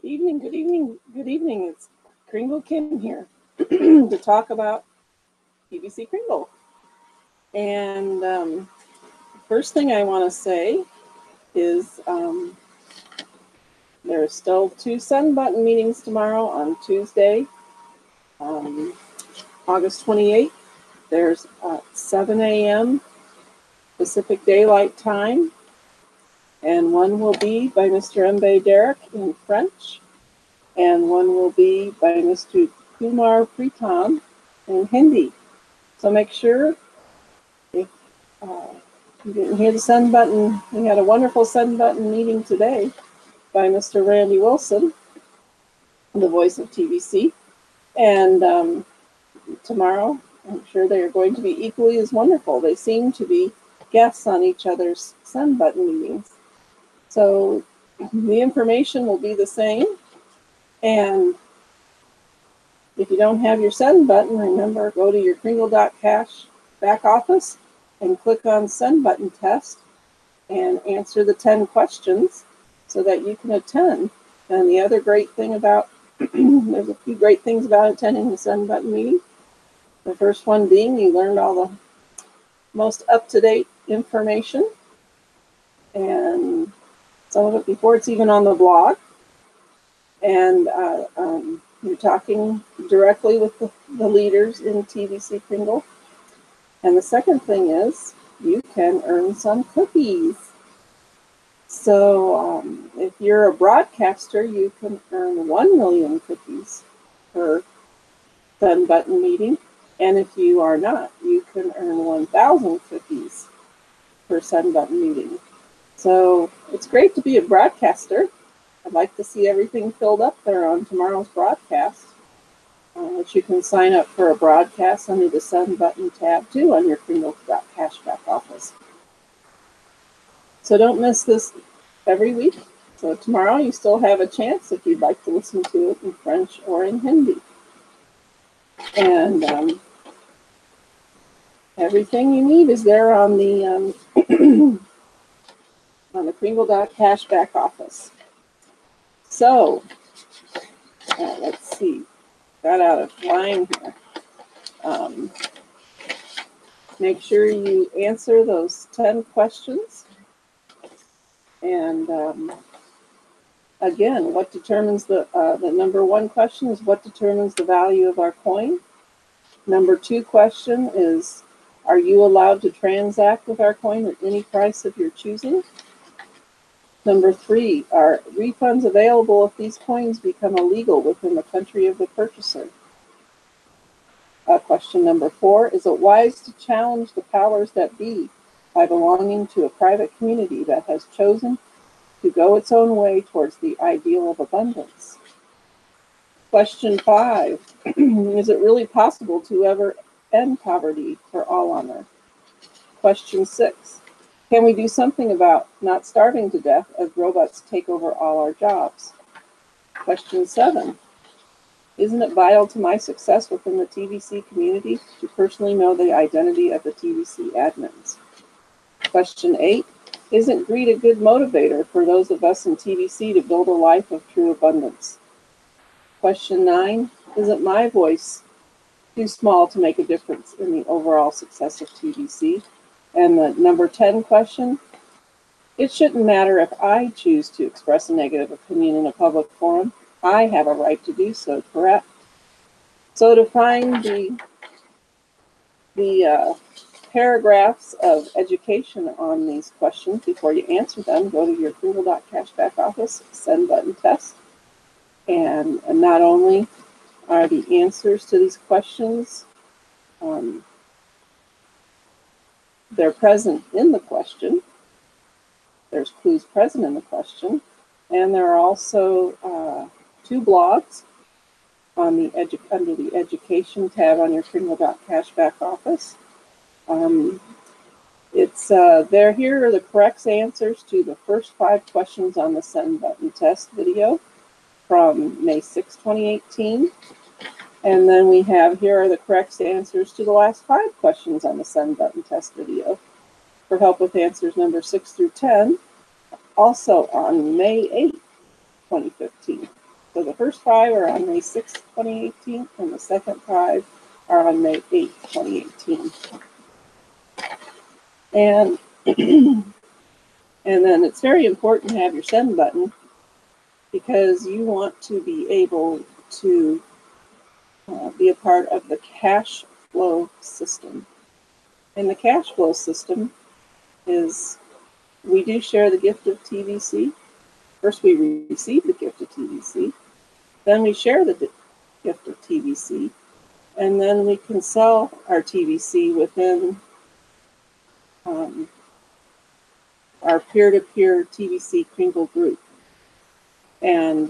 Good evening, good evening, good evening. It's Kringle Kim here to talk about TBC Kringle. And first thing I want to say is there are still 2 Sun Button meetings tomorrow on Tuesday, August 28th. There's 7 a.m. Pacific Daylight Time, and one will be by Mr. Mbe Derek in French, and one will be by Mr. Kumar Pritam in Hindi. So make sure, if you didn't hear the Sun Button, we had a wonderful Sun Button meeting today by Mr. Randy Wilson, the voice of TBC. And tomorrow, I'm sure they are going to be equally as wonderful. They seem to be guests on each other's Sun Button meetings. So the information will be the same. And if you don't have your Sun Button, remember, go to your Kringle.cash back office and click on Sun Button Test and answer the 10 questions so that you can attend. And the other great thing about, there's a few great things about attending the Sun Button meeting. The first one being you learned all the most up-to-date information, and some of it before it's even on the blog. And you're talking directly with the leaders in TBC Kringle. And the second thing is you can earn some cookies. So if you're a broadcaster, you can earn 1 million cookies per Sun Button meeting. And if you are not, you can earn 1,000 cookies per Sun Button meeting. So it's great to be a broadcaster. I'd like to see everything filled up there on tomorrow's broadcast, which you can sign up for a broadcast under the Sun Button tab too on your Kringle.cash back office. So don't miss this every week. So tomorrow you still have a chance if you'd like to listen to it in French or in Hindi. And everything you need is there on the on the Kringle.cash back office. So let's see, got out of line here. Make sure you answer those 10 questions. And again, what determines the number 1 question is what determines the value of our coin. Number 2 question is, are you allowed to transact with our coin at any price of your choosing? Number 3, are refunds available if these coins become illegal within the country of the purchaser? Question number 4, is it wise to challenge the powers that be by belonging to a private community that has chosen to go its own way towards the ideal of abundance? Question 5, is it really possible to ever end poverty for all on Earth? Question 6, can we do something about not starving to death as robots take over all our jobs? Question 7, isn't it vital to my success within the TBC community to personally know the identity of the TBC admins? Question 8, isn't greed a good motivator for those of us in TBC to build a life of true abundance? Question 9, isn't my voice too small to make a difference in the overall success of TBC? And the number 10 question, it shouldn't matter if I choose to express a negative opinion in a public forum. I have a right to do so, correct? So to find the paragraphs of education on these questions before you answer them, go to your Kringle.cash back office, Sun Button Test. And not only are the answers to these questions, they're present in the question. There's clues present in the question. And there are also 2 blogs on the under the Education tab on your Kringle.cash back office. Here are the correct answers to the first 5 questions on the Sun Button Test video from May 6, 2018. And then we have, here are the correct answers to the last 5 questions on the Sun Button Test video for help with answers number 6 through 10, also on May 8, 2015. So the first 5 are on May 6th, 2018, and the second 5 are on May 8th, 2018. And, and then it's very important to have your send button, because you want to be able to be a part of the cash flow system. And the cash flow system is, we do share the gift of TVC. First we receive the gift of TVC, then we share the gift of TVC, and then we can sell our TVC within our peer-to-peer TVC Kringle group. And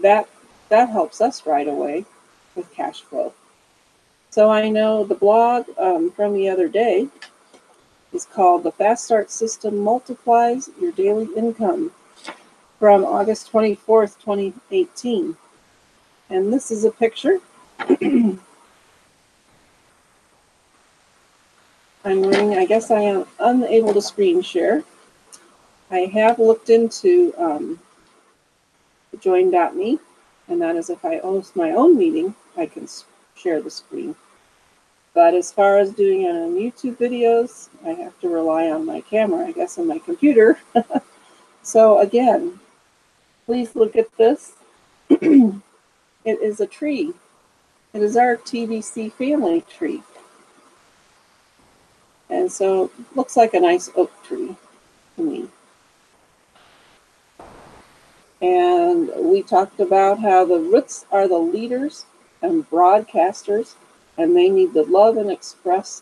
that helps us right away with cash flow. So I know the blog from the other day is called "The Fast Start System Multiplies Your Daily Income," from August 24th, 2018. And this is a picture. I'm wearing, I guess I am unable to screen share. I have looked into join.me, and that is if I host my own meeting, I can share the screen. But as far as doing it on YouTube videos, I have to rely on my camera, I guess, on my computer. So again, please look at this. It is a tree. It is our TVC family tree. And so it looks like a nice oak tree to me. And we talked about how the roots are the leaders and broadcasters, and they need to love and express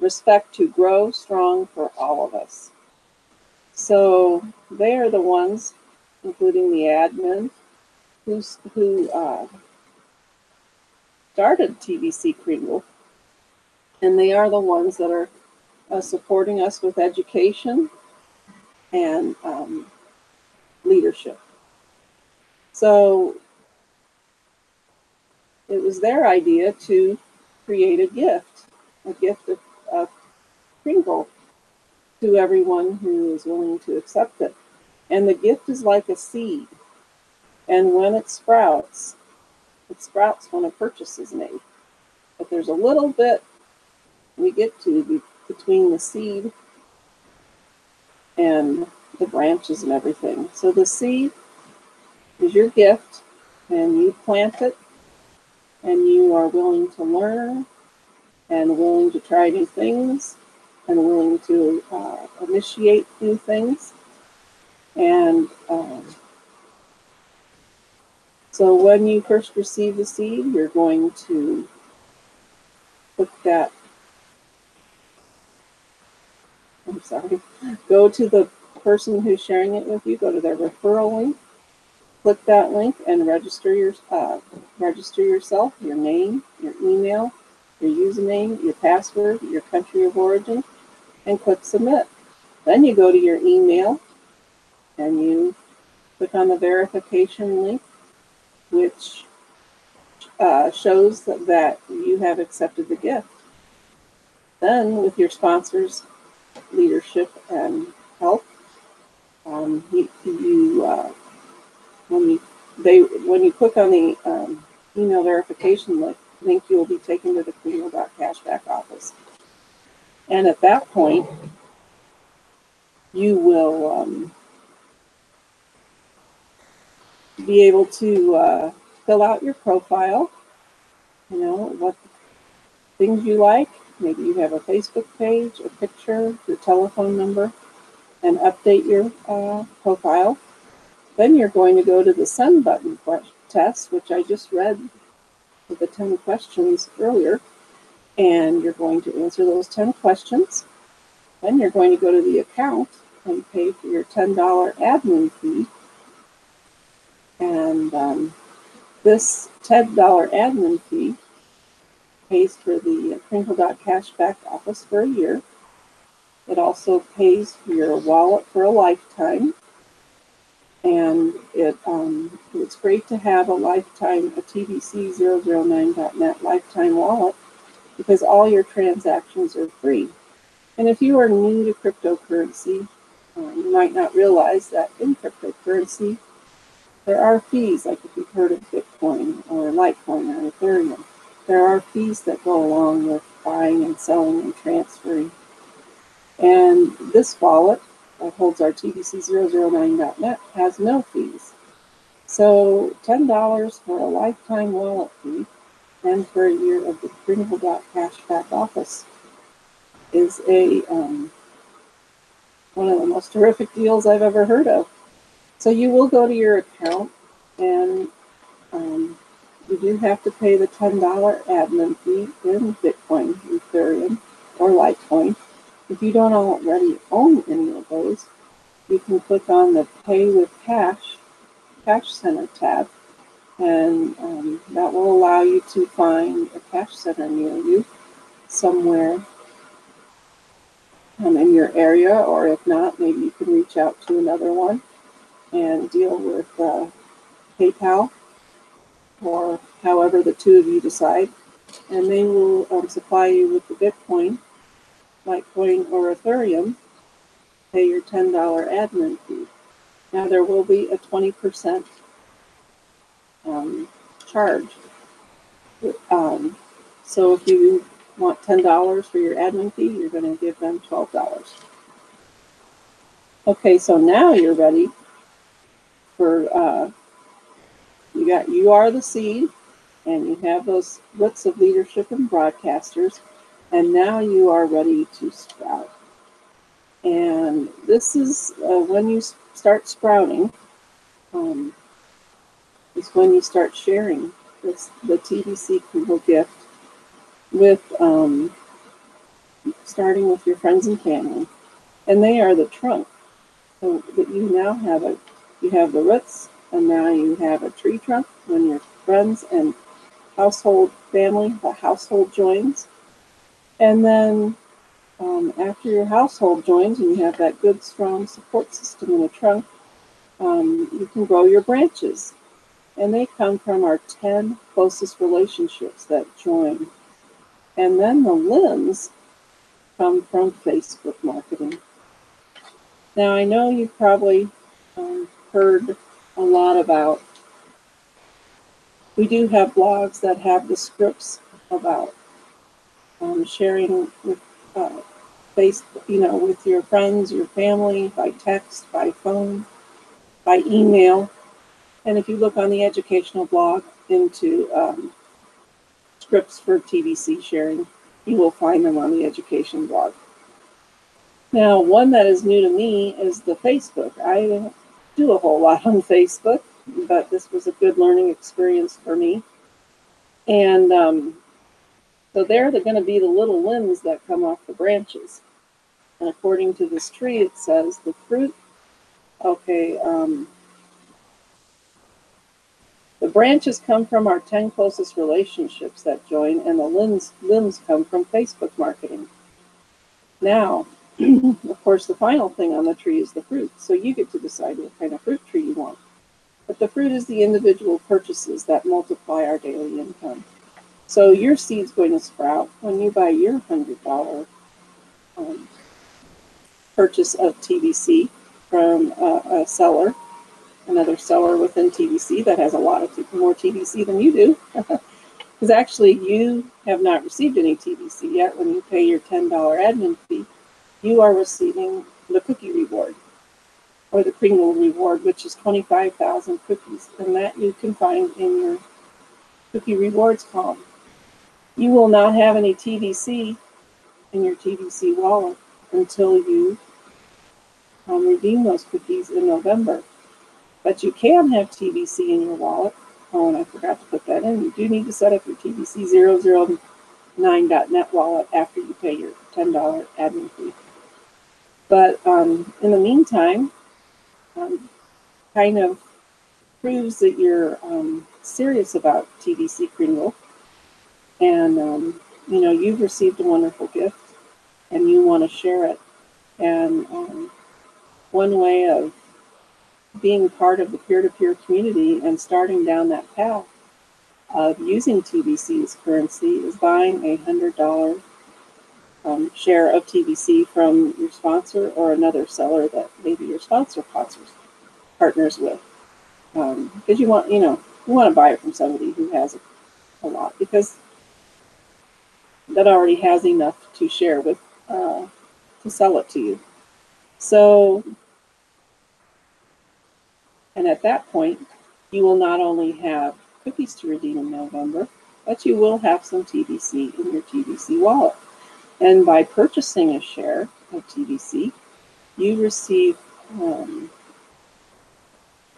respect to grow strong for all of us. So they are the ones, including the admin, who started TVC Kringle, and they are the ones that are supporting us with education and leadership. So it was their idea to create a gift of Kringle to everyone who is willing to accept it. And the gift is like a seed. And when it sprouts when a purchase is made. But there's a little bit we get to between the seed and the branches and everything. So the seed is your gift, and you plant it, and you are willing to learn and willing to try new things and willing to initiate new things. And so when you first receive the seed, you're going to put that, go to the person who's sharing it with you, go to their referral link, click that link and register yourself, your name, your email, your username, your password, your country of origin, and click submit. Then you go to your email and you click on the verification link, which shows that you have accepted the gift. Then, with your sponsor's leadership and help, when you click on the email verification link, you will be taken to the Kringle.cashback office. And at that point, you will be able to fill out your profile, what things you like. Maybe you have a Facebook page, a picture, your telephone number, and update your profile. Then you're going to go to the send button test, which I just read with the 10 questions earlier, and you're going to answer those 10 questions. Then you're going to go to the account and pay for your $10 admin fee. And this $10 admin fee pays for the Kringle.cashback office for a year. It also pays for your wallet for a lifetime. And it's great to have a TVC009.net lifetime wallet, because all your transactions are free. And if you are new to cryptocurrency, you might not realize that in cryptocurrency, There are fees, like if you've heard of Bitcoin or Litecoin or Ethereum. There are fees that go along with buying and selling and transferring. And this wallet that holds our TBC009.net has no fees. So $10 for a lifetime wallet fee and for a year of the Kringle cashback office is one of the most terrific deals I've ever heard of. So you will go to your account, and you do have to pay the $10 admin fee in Bitcoin, Ethereum, or Litecoin. If you don't already own any of those, you can click on the Pay with Cash Center tab, and that will allow you to find a cash center near you somewhere in your area, or if not, maybe you can reach out to another one and deal with PayPal, or however the two of you decide, and they will supply you with the Bitcoin, Litecoin, or Ethereum, pay your $10 admin fee. Now there will be a 20% charge. So if you want $10 for your admin fee, you're going to give them $12. Okay, so now you're ready for, you are the seed, and you have those roots of leadership and broadcasters, and now you are ready to sprout. And this is when you start sprouting, is when you start sharing the TBC Kringle gift with, starting with your friends and family. And they are the trunk. So that you now have you have the roots, and now you have a tree trunk when your friends and household family, the household joins. And then after your household joins and you have that good, strong support system in the trunk, you can grow your branches. And they come from our 10 closest relationships that join. And then the limbs come from Facebook marketing. Now, I know you've probably heard a lot about, we do have blogs that have the scripts about sharing with Facebook, with your friends, your family, by text, by phone, by email. And if you look on the educational blog into scripts for TBC sharing, you will find them on the education blog. Now, one that is new to me is the Facebook. I don't do a whole lot on Facebook, but this was a good learning experience for me. And so they're going to be the little limbs that come off the branches. And according to this tree, it says the fruit, the branches come from our 10 closest relationships that join, and the limbs come from Facebook marketing. Now, of course, the final thing on the tree is the fruit, so you get to decide what kind of fruit tree you want. But the fruit is the individual purchases that multiply our daily income. So your seed's going to sprout when you buy your $100 purchase of TBC from a seller, another seller within TBC that has a lot of more TBC than you do. Because actually you have not received any TBC yet. When you pay your $10 admin fee, you are receiving the cookie reward, or the Kringle reward, which is 25,000 cookies, and that you can find in your cookie rewards column. You will not have any TBC in your TBC wallet until you redeem those cookies in November. But you can have TBC in your wallet. Oh, and I forgot to put that in. You do need to set up your TBC009.net wallet after you pay your $10 admin fee. But in the meantime, kind of proves that you're serious about TBC Kringle, and you've received a wonderful gift and you want to share it. And one way of being part of the peer-to-peer community and starting down that path of using TBC as currency is buying a $100 share of TBC from your sponsor or another seller that maybe your sponsor partners with. because you want to buy it from somebody who has a lot, because that already has enough to share with to sell it to you. So, and at that point, you will not only have cookies to redeem in November, but you will have some TBC in your TBC wallet. And by purchasing a share of TBC, you receive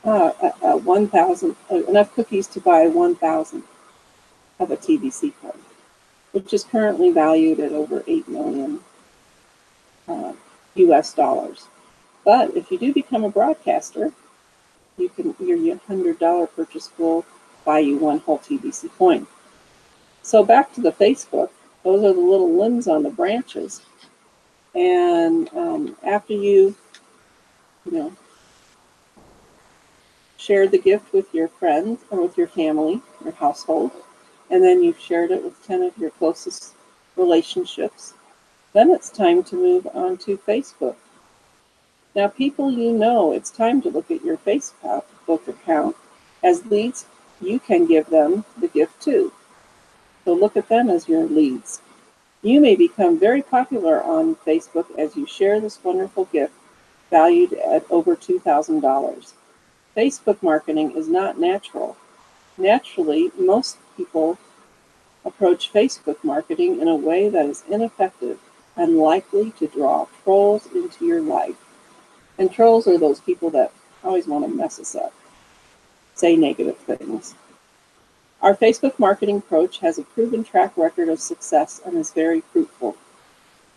1,000 enough cookies to buy 1,000 of a TBC card, which is currently valued at over 8 million US dollars. But if you do become a broadcaster, your $100 purchase will buy you one whole TBC coin. So back to the Facebook, those are the little limbs on the branches. And after you shared the gift with your friends or with your family, your household, and then you've shared it with 10 of your closest relationships, then it's time to move on to Facebook. Now, people it's time to look at your Facebook account as leads. You can give them the gift too. So look at them as your leads. You may become very popular on Facebook as you share this wonderful gift valued at over $2,000. Facebook marketing is not natural. Naturally, most people approach Facebook marketing in a way that is ineffective and likely to draw trolls into your life. And trolls are those people that always want to mess us up, say negative things. Our Facebook marketing approach has a proven track record of success and is very fruitful.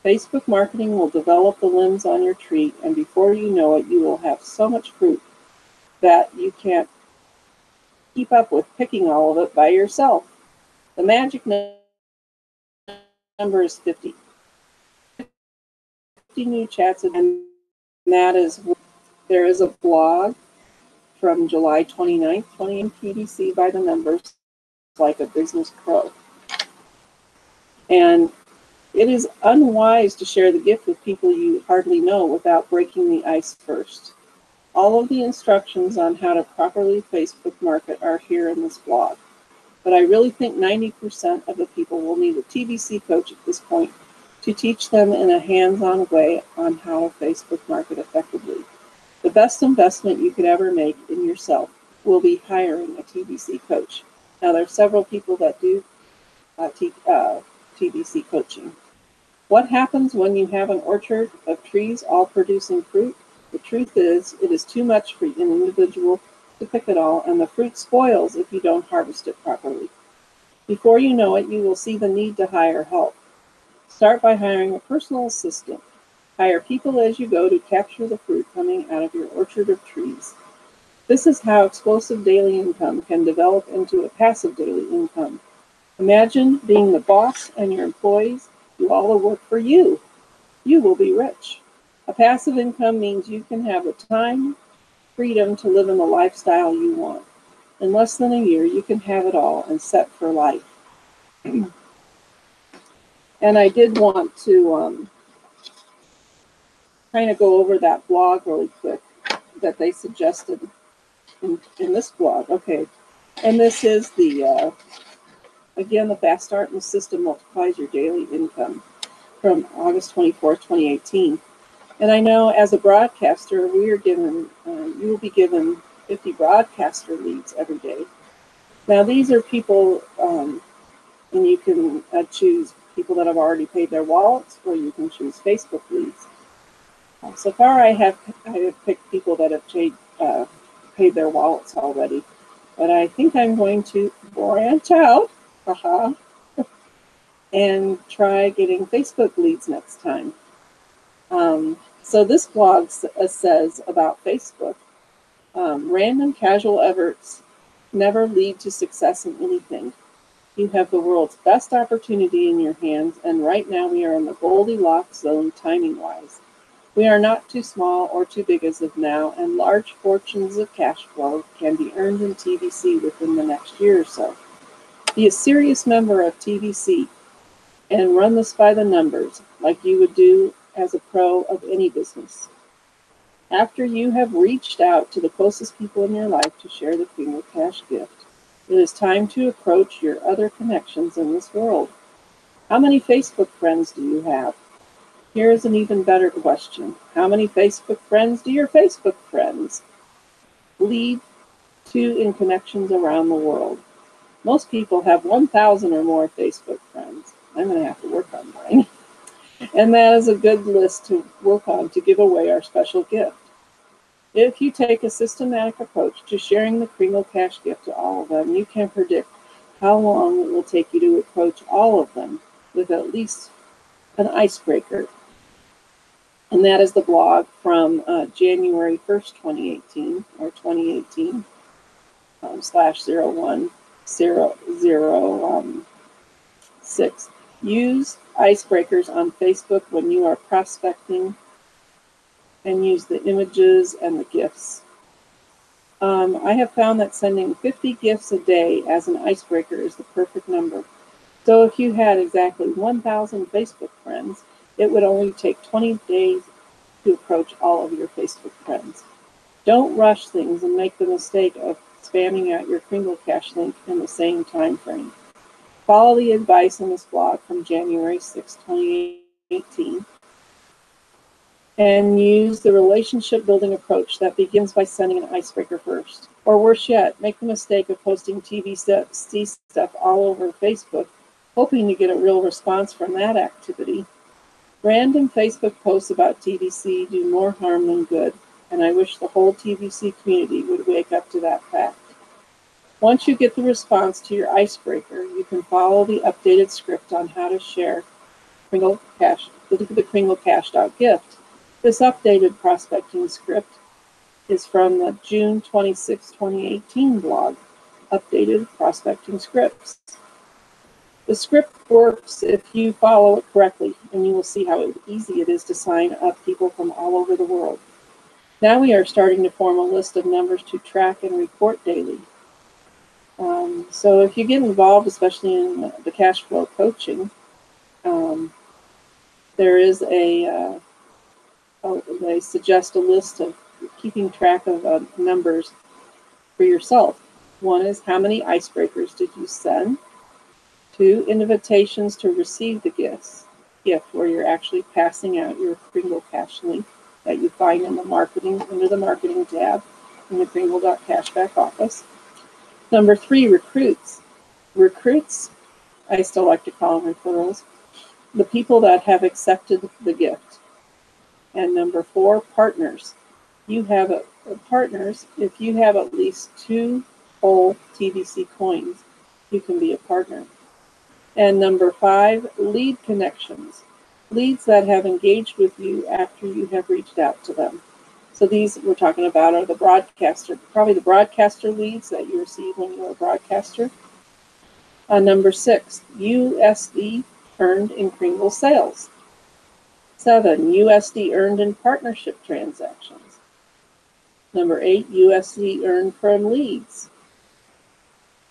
Facebook marketing will develop the limbs on your tree, and before you know it, you will have so much fruit that you can't keep up with picking all of it by yourself. The magic number is 50. 50 new chats, and that is, there is a blog from July 29th, 20 in PDC by the numbers, like a business pro. And it is unwise to share the gift with people you hardly know without breaking the ice first. All of the instructions on how to properly Facebook market are here in this blog. But I really think 90% of the people will need a TBC coach at this point to teach them in a hands-on way on how to Facebook market effectively. The best investment you could ever make in yourself will be hiring a TBC coach. Now, there are several people that do TBC coaching. What happens when you have an orchard of trees all producing fruit? The truth is, it is too much for an individual to pick it all, and the fruit spoils if you don't harvest it properly. Before you know it, you will see the need to hire help. Start by hiring a personal assistant. Hire people as you go to capture the fruit coming out of your orchard of trees. This is how explosive daily income can develop into a passive daily income. Imagine being the boss and your employees do all the work for you. You will be rich. A passive income means you can have the time, freedom to live in the lifestyle you want. In less than a year, you can have it all and set for life. And I did want to kind of go over that blog really quick that they suggested in this blog. Okay, and this is the, again, the Fast Start and the System Multiplies Your Daily Income from August 24th, 2018. And I know as a broadcaster, we are given, you will be given 50 broadcaster leads every day. Now, these are people, and you can choose people that have already paid their wallets, or you can choose Facebook leads. So far, I have picked people that have paid their wallets already, but I think I'm going to branch out, and try getting Facebook leads next time. So this blog says about Facebook, random casual efforts never lead to success in anything. You have the world's best opportunity in your hands, and right now we are in the Goldilocks zone timing-wise. We are not too small or too big as of now, and large fortunes of cash flow can be earned in TBC within the next year or so. Be a serious member of TBC and run this by the numbers like you would do as a pro of any business. After you have reached out to the closest people in your life to share the Kringle Cash gift, it is time to approach your other connections in this world. How many Facebook friends do you have? Here is an even better question. How many Facebook friends do your Facebook friends lead to in connections around the world? Most people have 1,000 or more Facebook friends. I'm going to have to work on mine. And that is a good list to work on to give away our special gift. If you take a systematic approach to sharing the Kringle Cash gift to all of them, you can predict how long it will take you to approach all of them with at least an icebreaker. And that is the blog from January 1st, 2018, or 2018 /01006. Use icebreakers on Facebook when you are prospecting, and use the images and the gifts. I have found that sending 50 gifts a day as an icebreaker is the perfect number. So if you had exactly 1,000 Facebook friends, it would only take 20 days to approach all of your Facebook friends. Don't rush things and make the mistake of spamming out your Kringle Cash link in the same time frame. Follow the advice in this blog from January 6, 2018, and use the relationship building approach that begins by sending an icebreaker first. Or worse yet, make the mistake of posting TVC stuff all over Facebook, hoping to get a real response from that activity. Random Facebook posts about TVC do more harm than good, and I wish the whole TVC community would wake up to that fact. Once you get the response to your icebreaker, you can follow the updated script on how to share Kringle Cash, the Kringle Cash.gift. This updated prospecting script is from the June 26, 2018 blog, Updated Prospecting Scripts. The script works if you follow it correctly, and you will see how easy it is to sign up people from all over the world. Now we are starting to form a list of numbers to track and report daily. So if you get involved, especially in the cash flow coaching, there is they suggest a list of keeping track of numbers for yourself. One is, how many icebreakers did you send? 2, invitations to receive the gift, where you're actually passing out your Kringle Cash link that you find in the marketing, under the marketing tab in the Kringle.cash back office. Number 3, recruits. Recruits, I still like to call them referrals, the people that have accepted the gift. And number 4, partners. You have partners, if you have at least 2 whole TVC coins, you can be a partner. And number 5, lead connections. Leads that have engaged with you after you have reached out to them. So these we're talking about are the broadcaster, probably the broadcaster leads that you receive when you're a broadcaster. Number 6, USD earned in Kringle sales. 7, USD earned in partnership transactions. Number 8, USD earned from leads.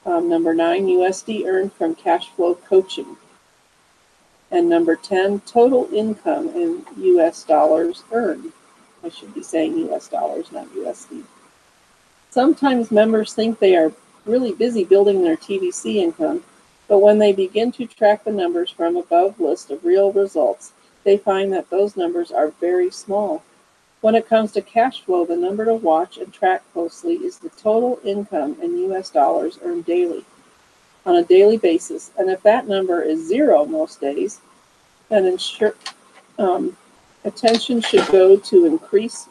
Number 9, USD earned from cash flow coaching. And number 10, total income in US dollars earned. I should be saying US dollars, not USD. Sometimes members think they are really busy building their TVC income, but when they begin to track the numbers from above list of real results, they find that those numbers are very small. When it comes to cash flow, the number to watch and track closely is the total income in US dollars earned daily, on a daily basis. And if that number is 0 most days, then attention should go to increase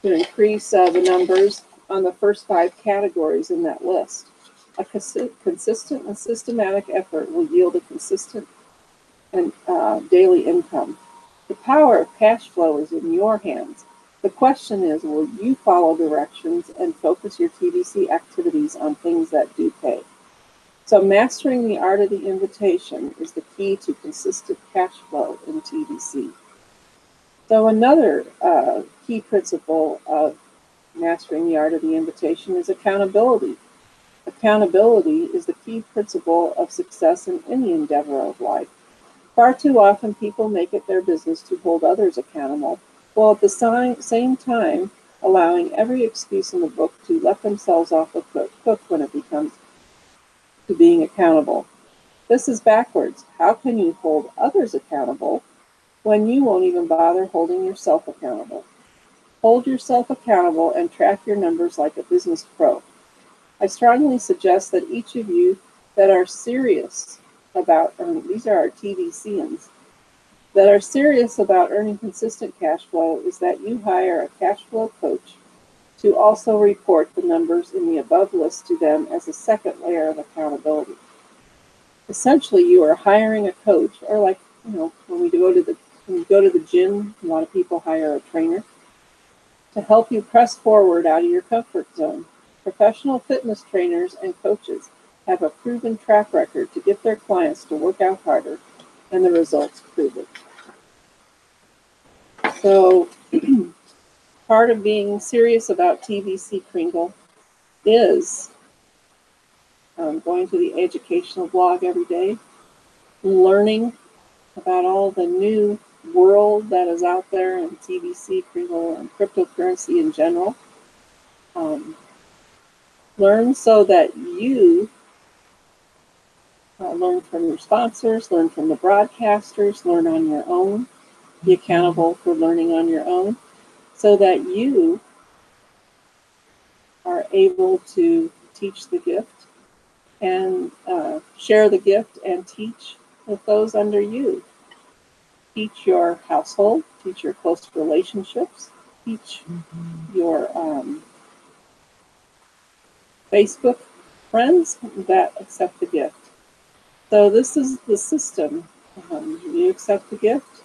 the numbers on the first 5 categories in that list. A consistent and systematic effort will yield a consistent and daily income. The power of cash flow is in your hands. The question is, will you follow directions and focus your TVC activities on things that do pay? So mastering the art of the invitation is the key to consistent cash flow in TVC. So another key principle of mastering the art of the invitation is accountability. Accountability is the key principle of success in any endeavor of life. Far too often people make it their business to hold others accountable, while at the same time allowing every excuse in the book to let themselves off the hook when it comes to being accountable. This is backwards. How can you hold others accountable when you won't even bother holding yourself accountable? Hold yourself accountable and track your numbers like a business pro. I strongly suggest that each of you that are serious about earning, these are our TVCians, that are serious about earning consistent cash flow, is that you hire a cash flow coach to also report the numbers in the above list to them as a second layer of accountability. Essentially, you are hiring a coach, or like, when you go to the gym, a lot of people hire a trainer to help you press forward out of your comfort zone. Professional fitness trainers and coaches have a proven track record to get their clients to work out harder, and the results prove it. So part of being serious about TVC Kringle is going to the educational blog every day, learning about all the new world that is out there in TVC Kringle and cryptocurrency in general. Learn so that you learn from your sponsors, learn from the broadcasters, learn on your own, be accountable for learning on your own, so that you are able to teach the gift and share the gift and teach with those under you. Teach your household, teach your close relationships, teach your Facebook friends that accept the gift. So this is the system. You accept the gift,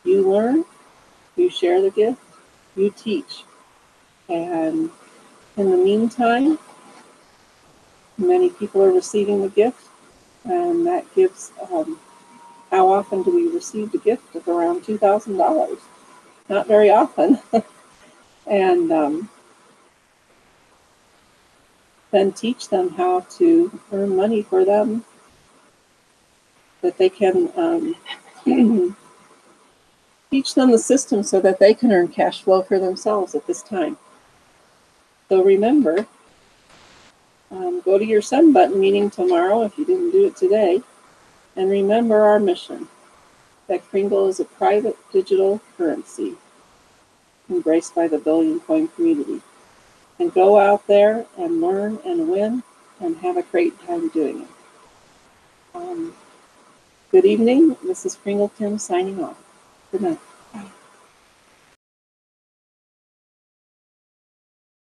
you learn, you share the gift, you teach. And in the meantime, many people are receiving the gift, and that gives, how often do we receive the gift of around $2,000? Not very often. And then teach them how to earn money for them, that they can teach them the system so that they can earn cash flow for themselves at this time. So remember, go to your send button meeting tomorrow if you didn't do it today, and remember our mission, that Kringle is a private digital currency embraced by the billion coin community. And go out there and learn and win and have a great time doing it. Good evening. This is Kringle Tim signing off. Good night.